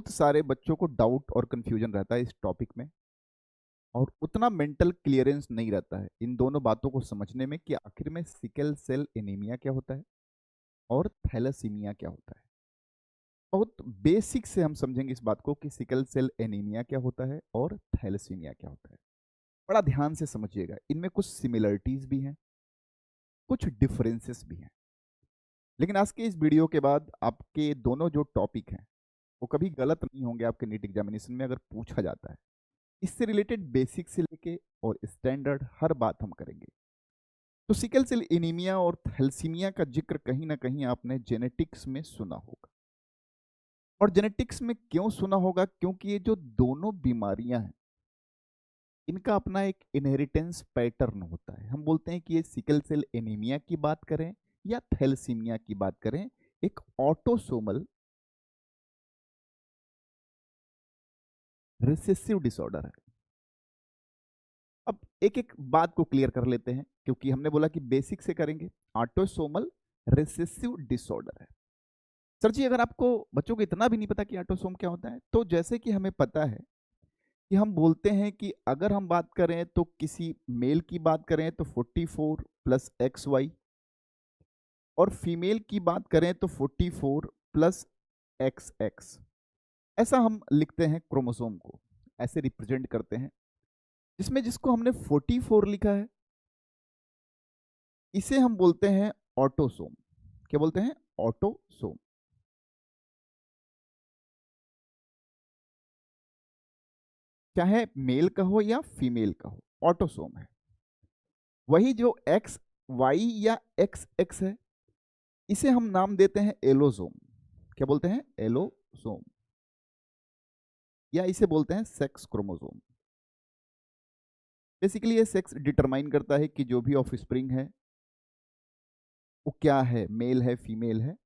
बहुत सारे बच्चों को डाउट और कंफ्यूजन रहता है इस टॉपिक में, और उतना मेंटल क्लियरेंस नहीं रहता है इन दोनों बातों को समझने में कि आखिर में सिकल सेल एनीमिया क्या होता है और थैलेसीमिया क्या होता है। बहुत बेसिक से हम समझेंगे इस बात को कि सिकल सेल एनीमिया क्या होता है और थैलेसीमिया क्या होता है। बड़ा ध्यान से समझिएगा, इनमें कुछ सिमिलरिटीज भी हैं, कुछ डिफरेंसेस भी हैं। लेकिन आज के इस वीडियो के बाद आपके दोनों जो टॉपिक हैं वो कभी गलत नहीं होंगे आपके नीट एग्जामिनेशन में अगर पूछा जाता है। इससे रिलेटेड बेसिक से लेके और स्टैंडर्ड हर बात हम करेंगे। तो सिकल सेल एनीमिया और थैलेसीमिया का जिक्र कहीं ना कहीं आपने जेनेटिक्स में सुना होगा। और जेनेटिक्स में क्यों सुना होगा? क्योंकि ये जो दोनों बीमारियां हैं इनका अपना एक इनहेरिटेंस पैटर्न होता है। हम बोलते हैं कि ये सिकल सेल एनीमिया की बात करें या थैलेसीमिया की बात करें, एक ऑटोसोमल रिसेसिव डिसऑर्डर है। अब एक एक बात को क्लियर कर लेते हैं, क्योंकि हमने बोला कि बेसिक से करेंगे। ऑटोसोमल रिसेसिव डिसऑर्डर है। सर जी, अगर आपको बच्चों को इतना भी नहीं पता कि ऑटोसोम क्या होता है, तो जैसे कि हमें पता है कि हम बोलते हैं कि अगर हम बात करें तो किसी मेल की बात करें तो 44 प्लस एक्स वाई, और फीमेल की बात करें तो 44 प्लस एक्स एक्स। ऐसा हम लिखते हैं क्रोमोसोम को, ऐसे रिप्रेजेंट करते हैं। जिसमें जिसको हमने 44 लिखा है इसे हम बोलते हैं ऑटोसोम। क्या बोलते हैं? ऑटोसोम। चाहे मेल का हो या फीमेल का हो, ऑटोसोम है। वही जो एक्स वाई या एक्स एक्स है इसे हम नाम देते हैं एलोसोम। क्या बोलते हैं? एलोसोम। या इसे बोलते हैं सेक्स क्रोमोसोम। बेसिकली ये सेक्स डिटरमाइन करता है कि जो भी ऑफस्प्रिंग है वो क्या है, मेल है फीमेल है।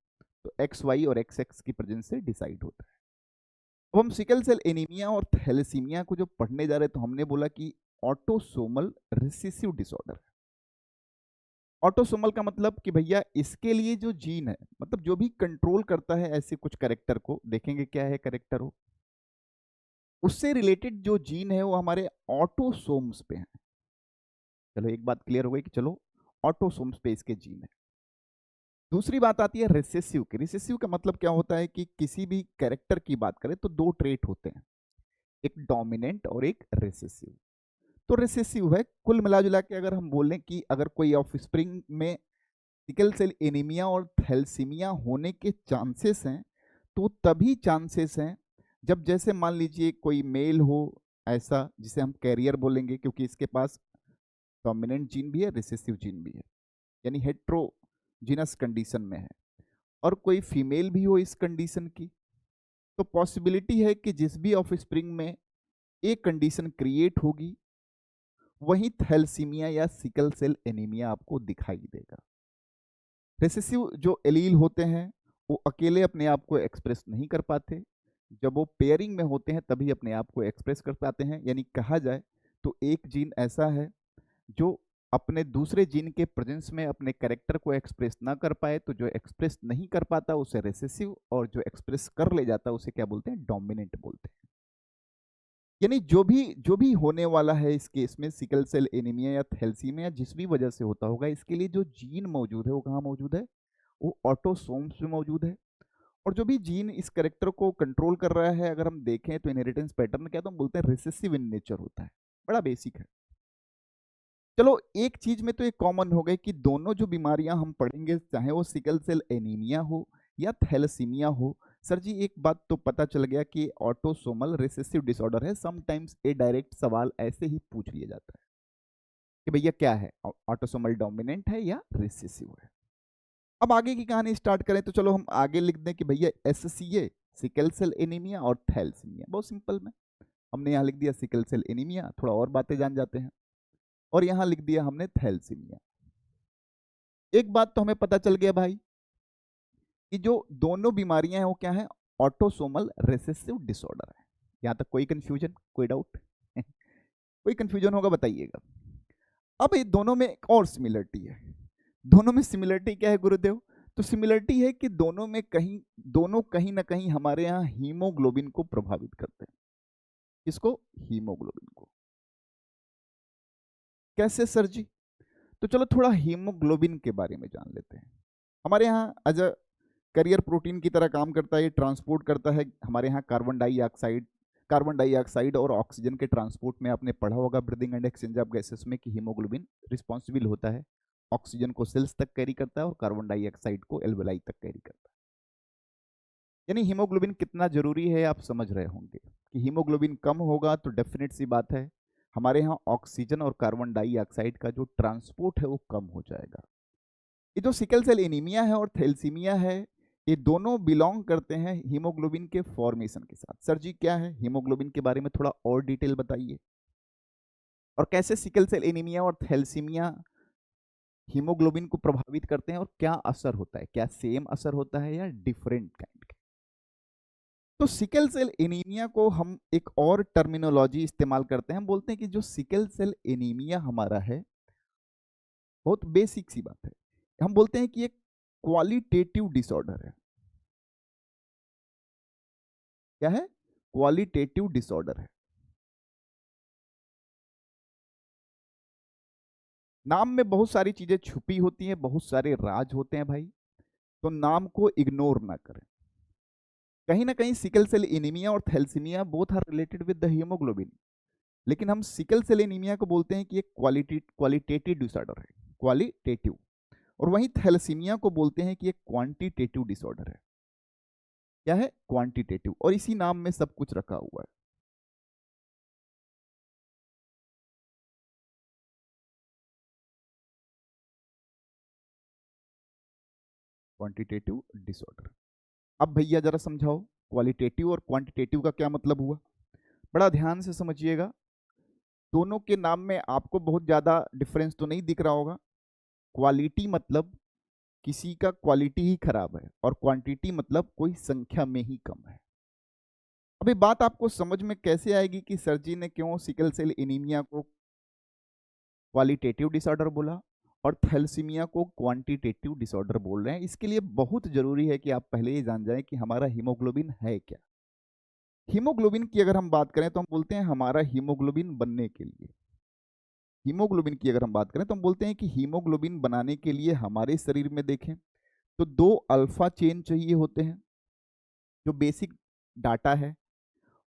तो एक्स वाई और एक्स एक्स की प्रेजेंस से डिसाइड होता है। अब हम सिकल सेल एनीमिया और थैलेसीमिया को जो पढ़ने जा रहे हैं तो हमने बोला कि ऑटोसोमल रिसेसिव डिसऑर्डर है। ऑटोसोमल का मतलब कि भैया इसके लिए जो जीन है, मतलब जो भी कंट्रोल करता है ऐसे कुछ कैरेक्टर को, देखेंगे क्या है कैरेक्टर हो, उससे रिलेटेड जो जीन है वो हमारे ऑटोसोम्स पे है। चलो एक बात क्लियर हो गई कि चलो ऑटोसोम्स पे इसके जीन है। दूसरी बात आती है रिसेसिव की। रिसेसिव का मतलब क्या होता है कि किसी भी कैरेक्टर की बात करें तो दो ट्रेट होते हैं, एक डोमिनेंट और एक रिसेसिव। तो रिसेसिव है, कुल मिला जुला के अगर हम बोलें कि अगर कोई ऑफस्प्रिंग में सिकल सेल एनीमिया और थैलेसीमिया होने के चांसेस हैं तो तभी चांसेस हैं जब, जैसे मान लीजिए कोई मेल हो ऐसा जिसे हम कैरियर बोलेंगे, क्योंकि इसके पास डोमिनेंट जीन भी है रिसेसिव जीन भी है, यानी हेट्रोजीनस कंडीशन में है, और कोई फीमेल भी हो इस कंडीशन की, तो पॉसिबिलिटी है कि जिस भी ऑफस्प्रिंग में एक कंडीशन क्रिएट होगी वही थैलेसीमिया या सिकल सेल एनीमिया आपको दिखाई देगा। रिसेसिव जो एलील होते हैं वो अकेले अपने आप को एक्सप्रेस नहीं कर पाते, जब वो पेयरिंग में होते हैं तभी अपने आप को एक्सप्रेस कर पाते हैं। यानी कहा जाए तो एक जीन ऐसा है जो अपने दूसरे जीन के प्रेजेंस में अपने कैरेक्टर को एक्सप्रेस ना कर पाए, तो जो एक्सप्रेस नहीं कर पाता उसे रिसेसिव, और जो एक्सप्रेस कर ले जाता उसे क्या बोलते हैं? डोमिनेंट बोलते हैं। यानी जो भी होने वाला है इस केस में सिकल सेल एनीमिया या थैलेसीमिया जिस भी वजह से होता होगा, इसके लिए जो जीन मौजूद है वो कहाँ मौजूद है? वो ऑटोसोम्स में मौजूद है। और जो भी जीन इस कैरेक्टर को कंट्रोल कर रहा है, अगर हम देखें तो इनहेरिटेंस पैटर्न क्या, तो हम बोलते हैं रिसेसिव इन नेचर होता है। बड़ा बेसिक है। चलो एक चीज में तो ये कॉमन हो गई कि दोनों जो बीमारियां हम पढ़ेंगे, चाहे वो सिकल सेल एनीमिया हो या थैलेसीमिया हो, सर जी एक बात तो पता चल गया कि ऑटोसोमल रिसेसिव डिसऑर्डर है। समटाइम्स ए डायरेक्ट सवाल ऐसे ही पूछ लिया जाता है कि भैया क्या है, ऑटोसोमल डोमिनेंट है या रिसेसिव है। अब आगे की कहानी स्टार्ट करें तो चलो हम आगे लिख दें कि भैया एससीए, सिकल सेल एनीमिया और थैलेसीमिया। बहुत सिंपल में हमने यहाँ लिख दिया सिकल सेल एनीमिया, थोड़ा और बातें जान जाते हैं, और यहाँ लिख दिया हमने थैलेसीमिया। एक बात तो हमें पता चल गया भाई कि जो दोनों बीमारियां हैं वो क्या है? ऑटोसोमल रिसेसिव डिसऑर्डर है। यहां तक कोई कंफ्यूजन, कोई डाउट? कोई कंफ्यूजन होगा बताइएगा। अब ये दोनों में एक और सिमिलरिटी है। दोनों में सिमिलरिटी क्या है गुरुदेव? तो सिमिलरिटी है कि दोनों कहीं ना कहीं हमारे यहाँ हीमोग्लोबिन को प्रभावित करते हैं। किसको? हीमोग्लोबिन को। कैसे सर जी? तो चलो थोड़ा हीमोग्लोबिन के बारे में जान लेते हैं। हमारे यहाँ एज अ करियर प्रोटीन की तरह काम करता है, ये ट्रांसपोर्ट करता है हमारे यहाँ कार्बन डाइऑक्साइड और ऑक्सीजन के ट्रांसपोर्ट में आपने पढ़ा होगा breathing and exchange of gases में कि हीमोग्लोबिन रिस्पॉन्सिबल होता है, ऑक्सीजन को सेल्स तक कैरी करता है और कार्बन डाइऑक्साइड को एल्वेलाई तक कैरी करता है। यानी हीमोग्लोबिन कितना जरूरी है आप समझ रहे होंगे कि हीमोग्लोबिन कम होगा तो डेफिनेट सी बात है हमारे यहाँ ऑक्सीजन और कार्बन डाइऑक्साइड का जो ट्रांसपोर्ट है वो कम हो जाएगा। ये जो सिकल सेल एनीमिया है और थैलेसीमिया है, ये दोनों बिलोंग करते हैं हीमोग्लोबिन के फॉर्मेशन के साथ। सर जी क्या है हीमोग्लोबिन के बारे में थोड़ा और डिटेल बताइए, और कैसे सिकल सेल एनीमिया और थैलेसीमिया हीमोग्लोबिन को प्रभावित करते हैं और क्या असर होता है, क्या सेम असर होता है या डिफरेंट काइंड के। तो सिकल सेल एनीमिया को हम एक और टर्मिनोलॉजी इस्तेमाल करते हैं, हम बोलते हैं कि जो सिकल सेल एनीमिया हमारा है, बहुत बेसिक सी बात है, हम बोलते हैं कि एक क्वालिटेटिव डिसऑर्डर है। क्या है? क्वालिटेटिव डिसऑर्डर है। नाम में बहुत सारी चीजें छुपी होती हैं, बहुत सारे राज होते हैं भाई, तो नाम को इग्नोर ना करें। कहीं ना कहीं सिकल सेल एनीमिया और thalassaemia both are related with the haemoglobin, लेकिन हम सिकल सेल एनीमिया को बोलते हैं कि एक क्वालिटेटिव डिसऑर्डर है, क्वालिटेटिव, और वहीं थैलेसीमिया को बोलते हैं कि एक क्वांटिटेटिव डिसऑर्डर है। क्या है? क्वांटिटेटिव, और इसी नाम में सब कुछ रखा हुआ है। Quantitative disorder. अब भैया जरा समझाओ क्वालिटेटिव और क्वांटिटेटिव का क्या मतलब हुआ। बड़ा ध्यान से समझिएगा, दोनों के नाम में आपको बहुत ज्यादा डिफरेंस तो नहीं दिख रहा होगा। क्वालिटी मतलब किसी का क्वालिटी ही खराब है, और क्वांटिटी मतलब कोई संख्या में ही कम है। अभी बात आपको समझ में कैसे आएगी कि सर जी ने क्यों सिकल सेल एनीमिया को क्वालिटेटिव डिसऑर्डर बोला और थैलेसीमिया को क्वांटिटेटिव डिसऑर्डर बोल रहे हैं। इसके लिए बहुत जरूरी है कि आप पहले ही जान जाएं कि हमारा हीमोग्लोबिन है क्या। हीमोग्लोबिन की अगर हम बात करें तो हम बोलते हैं हमारा हीमोग्लोबिन बनने के लिए, हीमोग्लोबिन की अगर हम बात करें तो हम बोलते हैं कि हीमोग्लोबिन बनाने के लिए हमारे शरीर में देखें तो 2 अल्फा चेन चाहिए होते हैं, जो बेसिक डाटा है,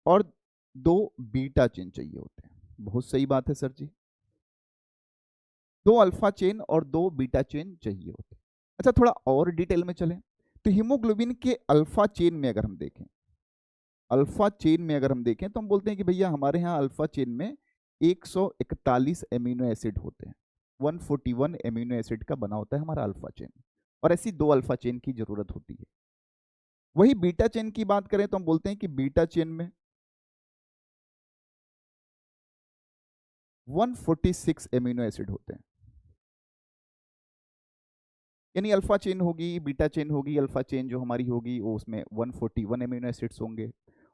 और 2 बीटा चेन चाहिए होते हैं। बहुत सही बात है सर जी, 2 अल्फा चेन और 2 बीटा चेन चाहिए होते हैं। अच्छा थोड़ा और डिटेल में चलें तो हीमोग्लोबिन के अल्फा चेन में अगर हम देखें, अल्फा चेन में अगर हम देखें तो हम बोलते हैं कि भैया हमारे यहाँ अल्फा चेन में 141 एमिनो एसिड होते हैं, 141 एमिनो एसिड का बना होता है हमारा अल्फा चेन, और ऐसी 2 अल्फा चेन की जरूरत होती है। वही बीटा चेन की बात करें तो हम बोलते हैं कि बीटा चेन में 146 एमिनो एसिड होते हैं। यानी अल्फा चेन होगी, बीटा चेन होगी, अल्फा चेन जो हमारी होगी वो उसमें 141 एमिनो एसिड्स होंगे,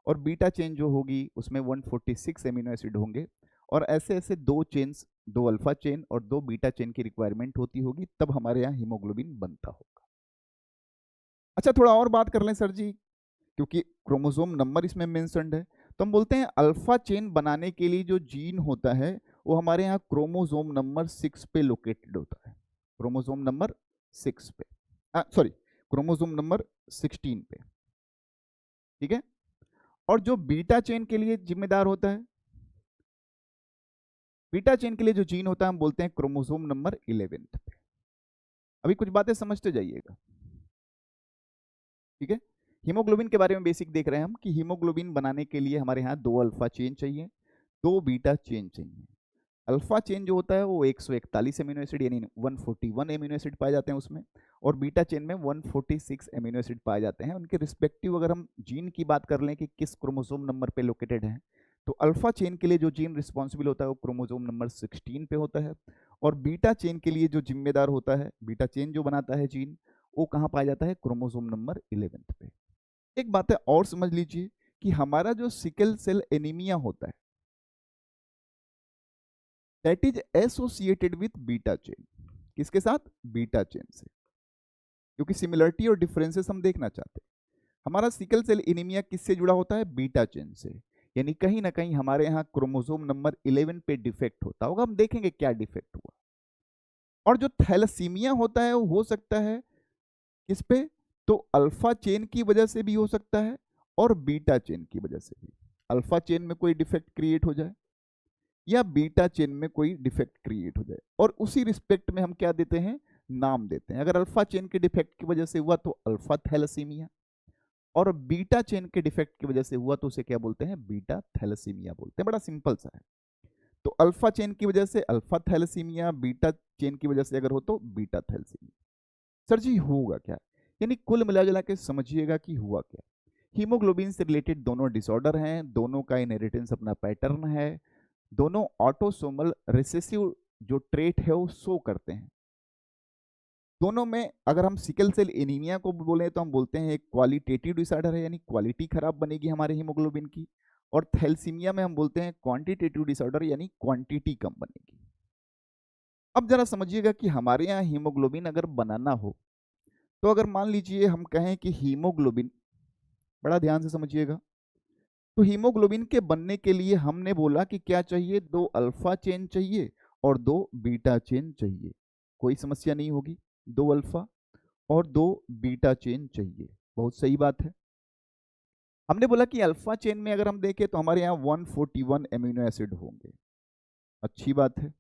और बीटा चेन जो होगी उसमें 146 एमिनो एसिड होंगे, और ऐसे ऐसे 2 चेन्स, 2 अल्फा चेन और 2 बीटा चेन की रिक्वायरमेंट होती होगी, तब हमारे यहाँ हीमोग्लोबिन बनता होगा। अच्छा थोड़ा और बात कर लें सर जी, क्योंकि क्रोमोसोम नंबर इसमें मेंशन्ड है, तो हम बोलते हैं अल्फा चेन बनाने के लिए जो जीन होता है वो हमारे यहाँ क्रोमोसोम नंबर 6 पे लोकेटेड होता है, क्रोमोसोम नंबर 6 पे, सॉरी क्रोमोसोम नंबर 16 पे, ठीक है। और जो बीटा चेन के लिए जिम्मेदार होता है, बीटा चेन के लिए जो जीन होता है हम बोलते हैं क्रोमोसोम नंबर 11 पे। अभी कुछ बातें समझते जाइएगा, ठीक है। हीमोग्लोबिन के बारे में बेसिक देख रहे हैं हम कि हीमोग्लोबिन बनाने के लिए हमारे यहाँ 2 अल्फा चेन चाहिए, 2 बीटा चेन चाहिए। अल्फा चेन जो होता है वो 141 एमिनो एसिड यानी 141 एमिनो एसिड पाए जाते हैं उसमें, और बीटा चेन में 146 एमिनो एसिड पाए जाते हैं। उनके रिस्पेक्टिव अगर हम जीन की बात कर लें कि किस क्रोमोसोम नंबर पे लोकेटेड है, तो अल्फा चेन के लिए जो जीन रिस्पॉन्सिबल होता है वो क्रोमोसोम नंबर 16 पे होता है, और बीटा चेन के लिए जो जिम्मेदार होता है, बीटा चेन जो बनाता है जीन, वो कहाँ पाया जाता है? क्रोमोसोम नंबर 11 पे। एक बात है और समझ लीजिए कि हमारा जो सिकल सेल एनीमिया होता है that is associated with beta chain. किसके साथ? बीटा चेन से। क्योंकि सिमिलरिटी और डिफरेंसेस हम देखना चाहते हैं। हमारा सिकल सेल एनीमिया किससे जुड़ा होता है? बीटा चेन से। यानी कहीं ना कहीं हमारे यहाँ क्रोमोसोम नंबर 11 पे डिफेक्ट होता होगा, हम देखेंगे क्या डिफेक्ट हुआ। और जो थैलेसीमिया होता है वो हो सकता है किस पे? तो अल्फा चेन की वजह से भी हो सकता है और बीटा चेन की वजह से भी। अल्फा चेन में कोई डिफेक्ट क्रिएट हो जाए या बीटा चेन में कोई डिफेक्ट क्रिएट हो जाए, और उसी रिस्पेक्ट में हम क्या देते हैं? नाम देते हैं। अगर अल्फा चेन के डिफेक्ट की वजह से हुआ तो अल्फा थैलेसीमिया, और बीटा चेन के डिफेक्ट की वजह से हुआ तो उसे क्या बोलते हैं? बीटा थैलेसीमिया बोलते हैं। बड़ा सिंपल सा है। तो अल्फा चेन की वजह से अल्फा थैलेसीमिया, बीटा चेन की वजह से अगर हो तो बीटा थैलेसीमिया। सर जी होगा क्या? यानी कुल मिला के समझिएगा कि हुआ क्या। हीमोग्लोबिन से रिलेटेड दोनों डिसऑर्डर हैं, दोनों का इनहेरिटेंस अपना पैटर्न है, दोनों ऑटोसोमल रिसेसिव जो ट्रेट है वो शो करते हैं। दोनों में अगर हम सिकल सेल एनीमिया को बोले तो हम बोलते हैं एक क्वालिटेटिव डिसऑर्डर है, यानी क्वालिटी खराब बनेगी हमारे हीमोग्लोबिन की, और थैलेसीमिया में हम बोलते हैं क्वांटिटेटिव डिसऑर्डर, यानी क्वांटिटी कम बनेगी। अब जरा समझिएगा कि हमारे यहाँ हीमोग्लोबिन अगर बनाना हो तो अगर मान लीजिए हम कहें कि हीमोग्लोबिन, बड़ा ध्यान से समझिएगा, तो हीमोग्लोबिन के बनने के लिए हमने बोला कि क्या चाहिए? 2 अल्फा चेन चाहिए और 2 बीटा चेन चाहिए। कोई समस्या नहीं होगी, 2 अल्फा और 2 बीटा चेन चाहिए। बहुत सही बात है। हमने बोला कि अल्फा चेन में अगर हम देखें तो हमारे यहाँ 141 एमिनो एसिड होंगे। अच्छी बात है।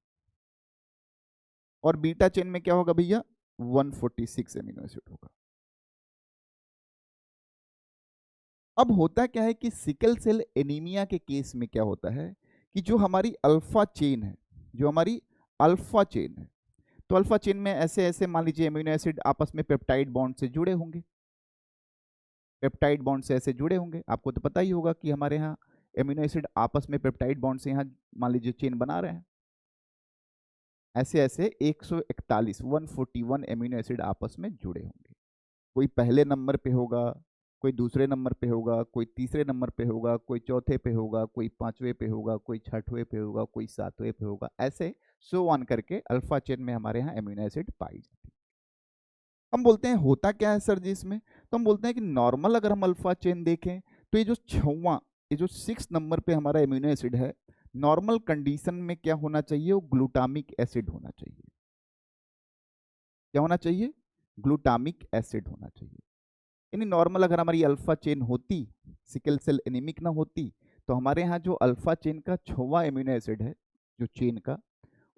और बीटा चेन में क्या होगा भैया? 146 एमिनो एसिड होगा। अब होता क्या है कि सिकल सेल एनीमिया के केस में क्या होता है कि जो हमारी अल्फा चेन है, जो हमारी अल्फा चेन है, तो अल्फा चेन में ऐसे ऐसे मान लीजिए एमिनो एसिड आपस में पेप्टाइड बॉन्ड से जुड़े होंगे। पेप्टाइड बॉन्ड से ऐसे जुड़े होंगे, आपको तो पता ही होगा कि हमारे यहाँ एमिनो एसिड आपस में पेप्टाइड बॉन्ड से यहाँ मान लीजिए चेन बना रहे हैं। ऐसे ऐसे 141 141 एमिनो एसिड आपस में जुड़े होंगे। कोई पहले नंबर पे होगा, कोई दूसरे नंबर पे होगा, कोई तीसरे नंबर पे होगा, कोई चौथे पे होगा, कोई पांचवें पे होगा, कोई छठवें पे होगा, कोई सातवें पे होगा, ऐसे सो ऑन करके अल्फा चेन में हमारे यहाँ एमिनो एसिड पाई जाती है। हम बोलते हैं होता क्या है सर जी इसमें? तो हम बोलते हैं कि नॉर्मल अगर हम अल्फा चेन देखें तो ये जो छवा, ये जो 6 नंबर पे हमारा एमिनो एसिड है, नॉर्मल कंडीशन में क्या होना चाहिए? वो ग्लूटामिक एसिड होना चाहिए। क्या होना चाहिए? ग्लूटामिक एसिड होना चाहिए। यानी नॉर्मल अगर हमारी अल्फा चेन होती, सिकल सेल एनीमिक ना होती, तो हमारे यहाँ जो अल्फा चेन का 6वां एमिनो एसिड है जो चेन का,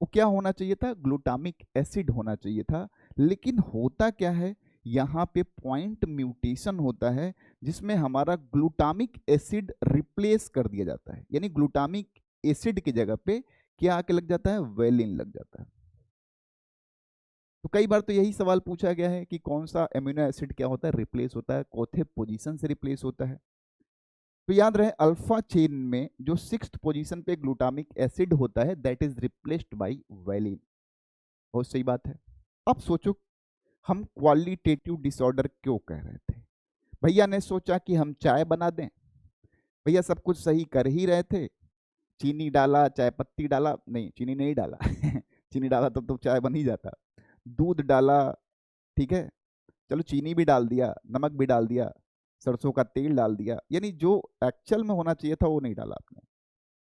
वो क्या होना चाहिए था? ग्लूटामिक एसिड होना चाहिए था। लेकिन होता क्या है, यहाँ पे पॉइंट म्यूटेशन होता है जिसमें हमारा ग्लूटामिक एसिड रिप्लेस कर दिया जाता है। यानी ग्लूटामिक एसिड की जगह पे क्या आके लग जाता है? वेलिन लग जाता है। तो कई बार तो यही सवाल पूछा गया है कि कौन सा एमिनो एसिड क्या होता है? रिप्लेस होता है, चौथे पोजीशन से रिप्लेस होता है। तो याद रहे अल्फा चेन में जो 6th पोजीशन पे ग्लूटामिक एसिड होता है that is replaced by valine. बहुत सही बात है। अब सोचो हम क्वालिटेटिव डिसऑर्डर क्यों कह रहे थे? भैया ने सोचा कि हम चाय बना दें। भैया सब कुछ सही कर ही रहे थे, चीनी डाला, चाय पत्ती डाला, नहीं चीनी नहीं डाला चीनी डाला तब तो चाय बन ही जाता। दूध डाला, ठीक है, चलो चीनी भी डाल दिया, नमक भी डाल दिया, सरसों का तेल डाल दिया, यानी जो एक्चुअल में होना चाहिए था वो नहीं डाला आपने।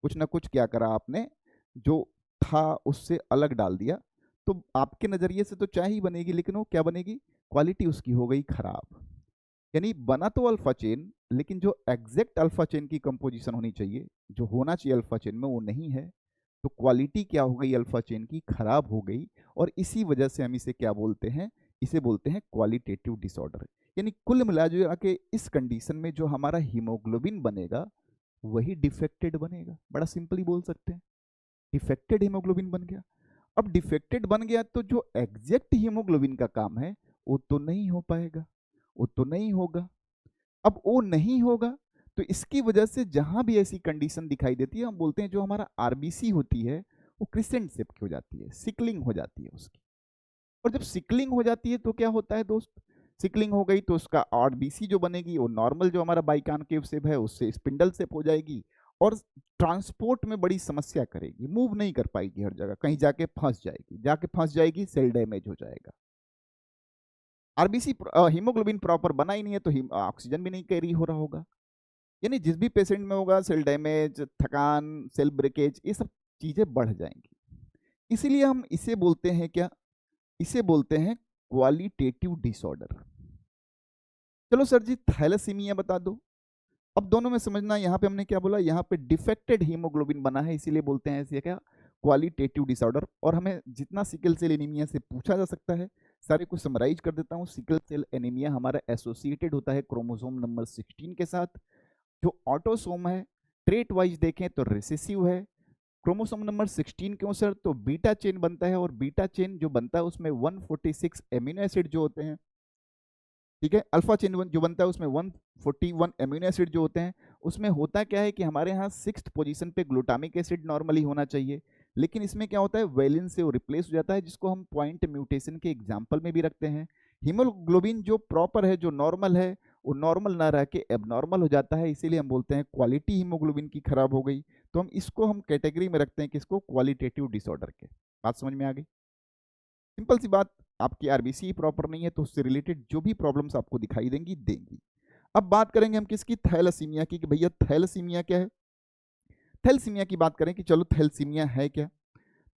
कुछ ना कुछ क्या करा आपने, जो था उससे अलग डाल दिया। तो आपके नज़रिए से तो चाय ही बनेगी, लेकिन वो क्या बनेगी? क्वालिटी उसकी हो गई खराब। यानी बना तो अल्फा चेन, लेकिन जो एग्जैक्ट अल्फा चेन की कंपोजिशन होनी चाहिए, जो होना चाहिए अल्फा चेन में, वो नहीं है। तो क्वालिटी क्या हो गई? अल्फा चेन की खराब हो गई। और इसी वजह से हम इसे क्या बोलते हैं? इसे बोलते हैं क्वालिटेटिव डिसऑर्डर। यानी कुल मिला जो के इस कंडीशन में जो हमारा हीमोग्लोबिन बनेगा वही डिफेक्टेड बनेगा। बड़ा सिंपली बोल सकते हैं, डिफेक्टेड हीमोग्लोबिन बन गया। अब डिफेक्टेड बन गया तो जो एग्जैक्ट हीमोग्लोबिन का काम है वो तो नहीं हो पाएगा, वो तो नहीं होगा। अब वो नहीं होगा तो इसकी वजह से जहां भी ऐसी कंडीशन दिखाई देती है हम बोलते हैं जो हमारा आरबीसी होती है वो क्रिसेंट शेप की हो जाती है, सिकलिंग हो जाती है उसकी। और जब सिकलिंग हो जाती है तो क्या होता है दोस्त? सिकलिंग हो गई तो उसका आरबीसी जो बनेगी वो नॉर्मल जो हमारा बाइकॉन्केव शेप है उससे स्पिंडल शेप हो जाएगी, और ट्रांसपोर्ट में बड़ी समस्या करेगी, मूव नहीं कर पाएगी, हर जगह कहीं जाके फंस जाएगी, सेल डैमेज हो जाएगा। आरबीसी हीमोग्लोबिन प्रॉपर बना ही नहीं है तो ऑक्सीजन भी नहीं कैरी हो रहा होगा। यानी जिस भी पेशेंट में होगा सेल डैमेज, थकान, सेल ब्रेकेज, ये सब चीजें बढ़ जाएंगी। इसीलिए हम इसे बोलते हैं क्या, इसे बोलते हैं क्वालिटेटिव डिसऑर्डर। चलो सर जी थैलेसीमिया बता दो। अब दोनों में समझना, यहाँ पे हमने क्या बोला, यहाँ पे डिफेक्टेड हीमोग्लोबिन बना है इसीलिए बोलते हैं ऐसे क्या, क्वालिटेटिव डिसऑर्डर। और हमें जितना सिकल सेल एनीमिया से पूछा जा सकता है सारे को समराइज कर देता हूँ। सिकल सेल एनीमिया हमारा एसोसिएटेड होता है क्रोमोसोम नंबर 16 के साथ। जो ऑटोसोम है ट्रेट वाइज देखें तो रिसेसिव है। क्रोमोसोम नंबर 16 क्यों सर, तो बीटा चेन बनता है, और बीटा चेन जो बनता है उसमें 146 एमिनो एसिड जो होते हैं, ठीक है। अल्फा चेन जो बनता है उसमें 141 एमिनो एसिड जो होते हैं। उसमें होता क्या है कि हमारे यहाँ 6th पोजीशन पे ग्लूटामिक एसिड नॉर्मली होना चाहिए, लेकिन इसमें क्या होता है वैलिन से वो रिप्लेस हो जाता है, जिसको हम पॉइंट म्यूटेशन के एग्जाम्पल में भी रखते हैं। हीमोग्लोबिन जो प्रॉपर है, जो नॉर्मल है, वो नॉर्मल ना रह के एबनॉर्मल हो जाता है, इसीलिए हम बोलते हैं क्वालिटी हीमोग्लोबिन की खराब हो गई। तो हम इसको हम कैटेगरी में रखते हैं किसको, क्वालिटेटिव डिसऑर्डर के। बात समझ में आ गई? सिंपल सी बात, आपकी आरबीसी प्रॉपर नहीं है तो उससे रिलेटेड जो भी प्रॉब्लम्स आपको दिखाई देंगी देंगी। अब बात करेंगे हम किसकी, थैलेसीमिया की, कि भैया थैलेसीमिया क्या है। थैलेसीमिया की बात करें कि चलो थैलेसीमिया है क्या,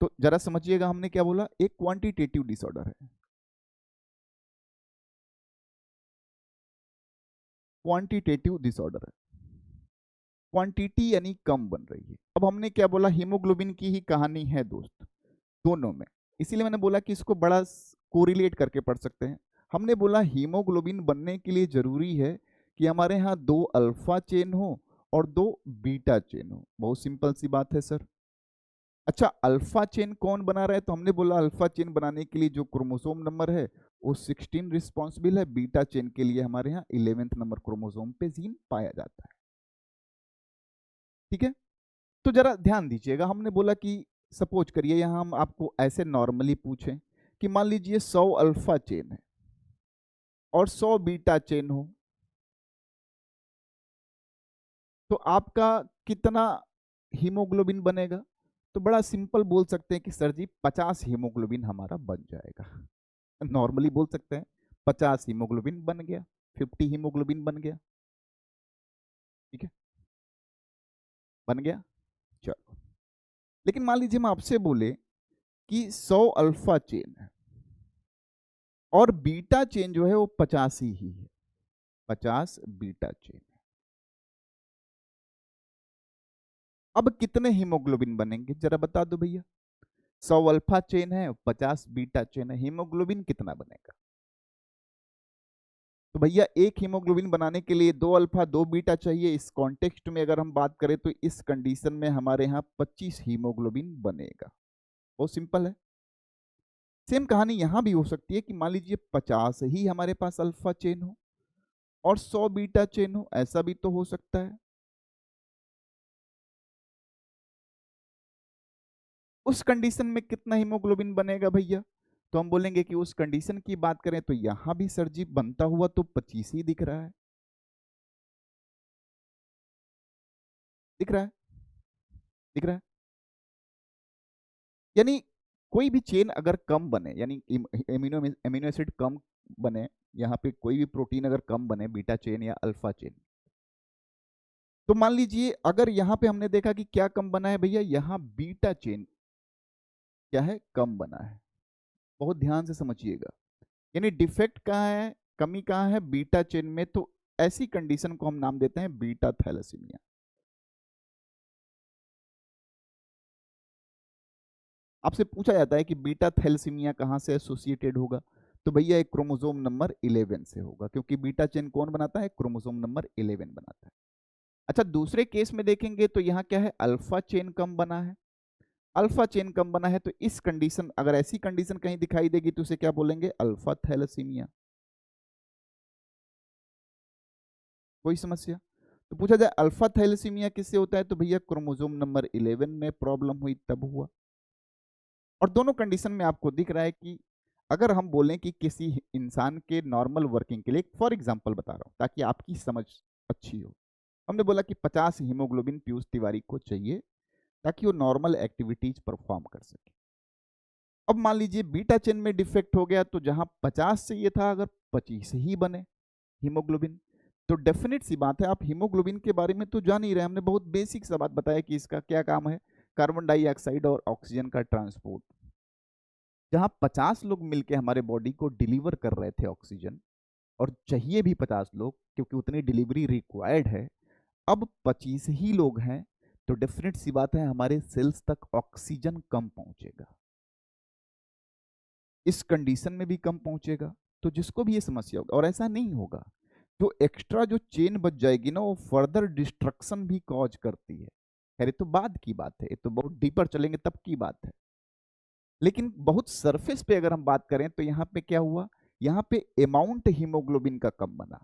तो जरा समझिएगा हमने क्या बोला, एक क्वांटिटेटिव डिसऑर्डर है। क्वांटिटेटिव डिसऑर्डर है, क्वांटिटी यानी कम बन रही है। अब हमने क्या बोला, हीमोग्लोबिन की ही कहानी है दोस्त दोनों में, इसीलिए मैंने बोला कि इसको बड़ा कोरिलेट करके पढ़ सकते हैं। हमने बोला हीमोग्लोबिन बनने के लिए जरूरी है कि हमारे यहाँ 2 अल्फा चेन हो और 2 बीटा चेन हो। बहुत सिंपल सी बात है सर। अच्छा अल्फा चेन कौन बना रहा है, तो हमने बोला अल्फा चेन बनाने के लिए जो क्रोमोसोम नंबर है वो 16 रिस्पॉन्सिबल है। बीटा चेन के लिए हमारे यहाँ 11th नंबर क्रोमोसोम पे जीन पाया जाता है, ठीक है। तो जरा ध्यान दीजिएगा, हमने बोला कि सपोज करिए यहाँ हम आपको ऐसे नॉर्मली पूछें कि मान लीजिए 100 अल्फा चेन है और 100 बीटा चेन हो, तो आपका कितना हीमोग्लोबिन बनेगा। तो बड़ा सिंपल बोल सकते हैं कि सर जी 50 हीमोग्लोबिन हमारा बन जाएगा। नॉर्मली बोल सकते हैं 50 हीमोग्लोबिन बन गया, 50 हीमोग्लोबिन बन गया, ठीक है, बन गया। चलो, लेकिन मान लीजिए हम आपसे बोले कि 100 अल्फा चेन है और बीटा चेन जो है वो 50 ही है, 50 बीटा चेन। अब कितने हीमोग्लोबिन बनेंगे जरा बता दो भैया। 100 अल्फा चेन है, 50 बीटा चेन है, हीमोग्लोबिन कितना बनेगा। तो भैया एक हीमोग्लोबिन बनाने के लिए 2 अल्फा 2 बीटा चाहिए। इस कॉन्टेक्स्ट में अगर हम बात करें तो इस कंडीशन में हमारे यहाँ 25 हीमोग्लोबिन बनेगा। बहुत सिंपल है। सेम कहानी यहां भी हो सकती है कि मान लीजिए 50 ही हमारे पास अल्फा चेन हो और 100 बीटा चेन हो, ऐसा भी तो हो सकता है। उस कंडीशन में कितना हीमोग्लोबिन बनेगा भैया, तो हम बोलेंगे कि उस कंडीशन की बात करें तो यहां भी सर जी बनता हुआ तो 25 ही दिख रहा है, दिख रहा है, दिख रहा है। यानी कोई भी चेन अगर कम बने, यानी एमिनो एमिनो एसिड कम बने, यहाँ पे कोई भी प्रोटीन अगर कम बने, बीटा चेन या अल्फा चेन, तो मान लीजिए अगर यहाँ पे हमने देखा कि क्या कम बना है भैया, यहाँ बीटा चेन क्या है, कम बना है। बहुत ध्यान से समझिएगा, यानी डिफेक्ट कहाँ है, कमी कहाँ है, बीटा चेन में। तो ऐसी कंडीशन को हम नाम देते हैं बीटा थैलेसीमिया। आपसे पूछा जाता है कि बीटा थैलेसीमिया कहाँ से एसोसिएटेड होगा, तो भैया एक क्रोमोसोम नंबर 11 से होगा, क्योंकि बीटा चेन कौन बनाता है, क्रोमोसोम नंबर 11 बनाता है। अच्छा दूसरे केस में देखेंगे तो यहाँ क्या है, अल्फा चेन कम बना है। अल्फा चेन कम बना है तो इस कंडीशन, अगर ऐसी कंडीशन कहीं दिखाई देगी तो उसे क्या बोलेंगे, अल्फा थैलेसीमिया। कोई समस्या? तो पूछा जाए अल्फा थैलेसीमिया किससे होता है, तो भैया क्रोमोसोम नंबर 11 में प्रॉब्लम हुई तब हुआ। और दोनों कंडीशन में आपको दिख रहा है कि अगर हम बोलें कि किसी इंसान के नॉर्मल वर्किंग के लिए, फॉर एग्जांपल बता रहा हूं ताकि आपकी समझ अच्छी हो, हमने बोला कि 50 हीमोग्लोबिन पीयूष तिवारी को चाहिए ताकि वो नॉर्मल एक्टिविटीज परफॉर्म कर सके। अब मान लीजिए बीटा चेन में डिफेक्ट हो गया, तो जहां 50 चाहिए था अगर 25 ही बने हीमोग्लोबिन, तो डेफिनेट सी बात है आप हीमोग्लोबिन के बारे में तो जान ही रहे, हमने बहुत बेसिक सा बात बताया कि इसका क्या काम है, कार्बन डाइऑक्साइड और ऑक्सीजन का ट्रांसपोर्ट। जहां 50 लोग मिलकर हमारे बॉडी को डिलीवर कर रहे थे ऑक्सीजन, और चाहिए भी 50 लोग क्योंकि उतनी डिलीवरी रिक्वायर्ड है, अब 25 ही लोग हैं, तो डेफिनेट सी बात है हमारे सेल्स तक ऑक्सीजन कम पहुंचेगा, इस कंडीशन में भी कम पहुंचेगा। तो जिसको भी ये समस्या होगा, और ऐसा नहीं होगा, जो एक्स्ट्रा जो चेन बच जाएगी ना, वो फर्दर डिस्ट्रक्शन भी कॉज करती है। खैर ये तो बाद की बात है, ये तो बहुत डीपर चलेंगे तब की बात है। लेकिन बहुत सरफेस पे अगर हम बात करें तो यहाँ पे क्या हुआ, यहाँ पे अमाउंट हीमोग्लोबिन का कम बना।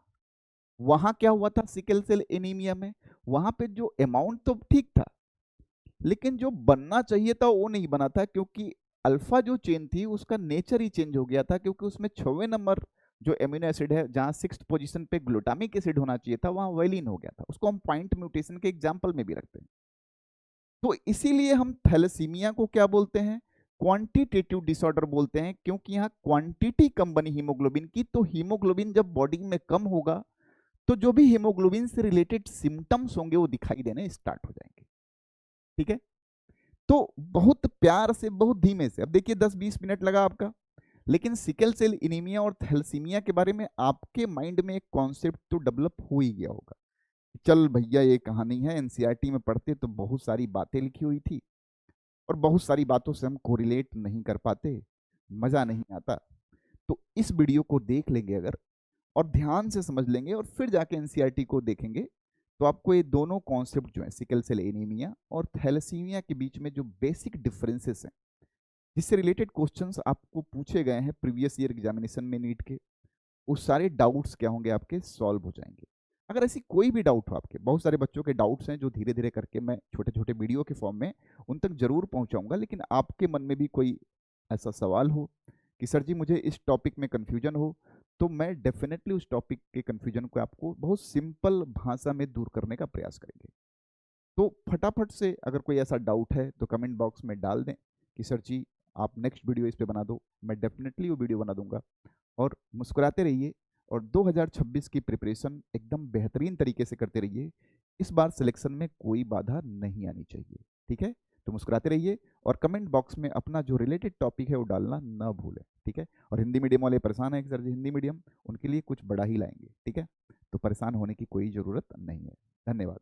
वहां क्या हुआ था सिकल सेल एनीमिया में, वहां पे जो अमाउंट तो ठीक था, लेकिन जो बनना चाहिए था वो नहीं बना था, क्योंकि अल्फा जो चेन थी उसका नेचर ही चेंज हो गया था, क्योंकि उसमें 6वें नंबर जो एमिनो एसिड है, जहां 6th पोजीशन पे ग्लूटामिक एसिड होना चाहिए था, वहां वेलिन हो गया था। उसको हम पॉइंट म्यूटेशन के एग्जांपल में भी रखते हैं। तो इसीलिए हम थैलेसीमिया को क्या बोलते हैं, क्वांटिटेटिव डिसऑर्डर बोलते हैं, क्योंकि यहाँ क्वांटिटी कम बनी हीमोग्लोबिन की। तो हीमोग्लोबिन जब बॉडी में कम होगा, तो जो भी हीमोग्लोबिन से रिलेटेड सिम्टम्स होंगे वो दिखाई देने स्टार्ट हो जाएंगे। ठीक है, तो बहुत प्यार से, बहुत धीमे से, अब देखिए 10-20 मिनट लगा आपका, लेकिन सिकल सेल एनीमिया और थैलेसीमिया के बारे में आपके माइंड में एक कॉन्सेप्ट तो डेवलप हो ही गया होगा। चल भैया ये कहानी है, एनसीईआरटी में पढ़ते तो बहुत सारी बातें लिखी हुई थी, और बहुत सारी बातों से हम कोरिलेट नहीं कर पाते, मजा नहीं आता। तो इस वीडियो को देख लेंगे अगर, और ध्यान से समझ लेंगे, और फिर जाके एनसीईआरटी को देखेंगे, तो आपको ये दोनों कॉन्सेप्ट जो है सिकल सेल एनीमिया और थैलेसीमिया के बीच में जो बेसिक डिफरेंसेस हैं, जिससे रिलेटेड क्वेश्चंस आपको पूछे गए हैं प्रीवियस ईयर एग्जामिनेशन में नीट के, वो सारे डाउट्स क्या होंगे आपके सॉल्व हो जाएंगे। अगर ऐसी कोई भी डाउट हो आपके, बहुत सारे बच्चों के डाउट्स हैं जो धीरे धीरे करके मैं छोटे छोटे वीडियो के फॉर्म में उन तक जरूर पहुंचाऊंगा, लेकिन आपके मन में भी कोई ऐसा सवाल हो कि सर जी मुझे इस टॉपिक में कन्फ्यूजन हो, तो मैं डेफिनेटली उस टॉपिक के कन्फ्यूजन को आपको बहुत सिंपल भाषा में दूर करने का प्रयास करेंगे। तो फटाफट से अगर कोई ऐसा डाउट है तो कमेंट बॉक्स में डाल दें कि सर जी आप नेक्स्ट वीडियो इस पे बना दो, मैं डेफिनेटली वो वीडियो बना दूंगा। और मुस्कुराते रहिए, और 2026 की प्रिपरेशन एकदम बेहतरीन तरीके से करते रहिए। इस बार सिलेक्शन में कोई बाधा नहीं आनी चाहिए, ठीक है। तो मुस्कुराते रहिए, और कमेंट बॉक्स में अपना जो रिलेटेड टॉपिक है वो डालना ना भूलें, ठीक है। और हिंदी मीडियम वाले परेशान है कि सर जी हिंदी मीडियम, उनके लिए कुछ बड़ा ही लाएंगे, ठीक है। तो परेशान होने की कोई ज़रूरत नहीं है। धन्यवाद।